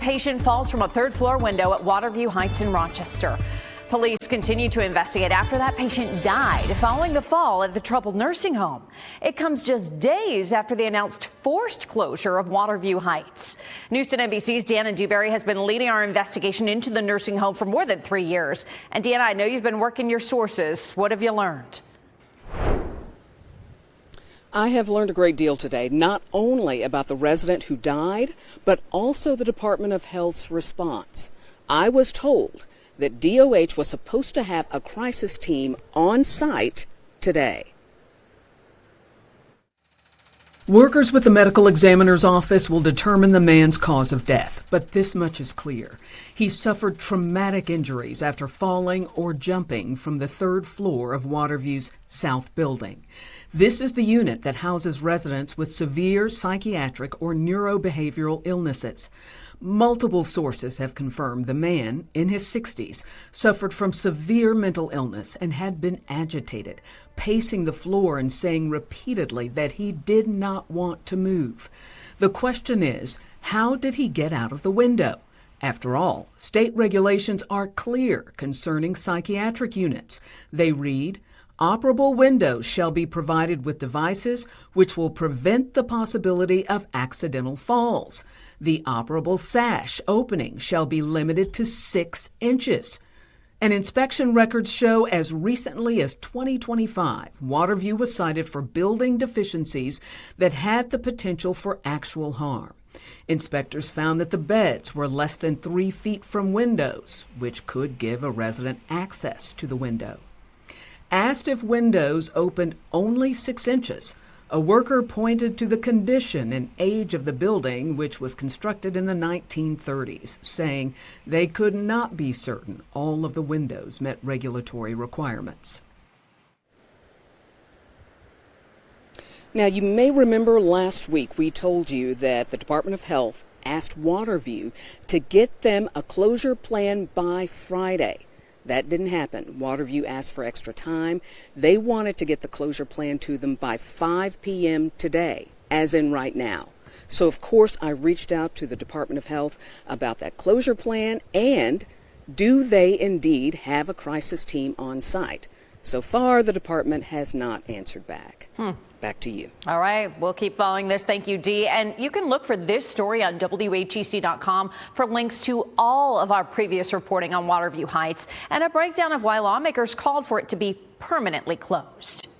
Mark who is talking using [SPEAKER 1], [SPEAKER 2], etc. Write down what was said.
[SPEAKER 1] patient falls from a third-floor window at Waterview Heights in Rochester. Police continue to investigate after that patient died following the fall at the troubled nursing home. It comes just days after the announced forced closure of Waterview Heights. News 10 NBC's Deanna G. has been leading our investigation into the nursing home for more than 3 years. And Deanna, I know you've been working your sources. What have you learned?
[SPEAKER 2] I have learned a great deal today, not only about the resident who died, but also the Department of Health's response. I was told that DOH was supposed to have a crisis team on site today.
[SPEAKER 3] Workers with the medical examiner's office will determine the man's cause of death, but this much is clear. He suffered traumatic injuries after falling or jumping from the third floor of Waterview's South Building. This is the unit that houses residents with severe psychiatric or neurobehavioral illnesses. Multiple sources have confirmed the man, in his 60s, suffered from severe mental illness and had been agitated, pacing the floor and saying repeatedly that he did not want to move. The question is, how did he get out of the window? After all, state regulations are clear concerning psychiatric units. They read, "Operable windows shall be provided with devices which will prevent the possibility of accidental falls. The operable sash opening shall be limited to 6 inches." And inspection records show as recently as 2025, Waterview was cited for building deficiencies that had the potential for actual harm. Inspectors found that the beds were less than 3 feet from windows, which could give a resident access to the window. Asked if windows opened only 6 inches, a worker pointed to the condition and age of the building, which was constructed in the 1930s, saying they could not be certain all of the windows met regulatory requirements.
[SPEAKER 2] Now, you may remember last week we told you that the Department of Health asked Waterview to get them a closure plan by Friday. That didn't happen. Waterview asked for extra time. They wanted to get the closure plan to them by 5 p.m. today, as in right now. So, of course, I reached out to the Department of Health about that closure plan and do they indeed have a crisis team on site? So far, the department has not answered back. Back to you.
[SPEAKER 1] All right. We'll keep following this. Thank you, Dee. And you can look for this story on WHEC.com for links to all of our previous reporting on Waterview Heights and a breakdown of why lawmakers called for it to be permanently closed.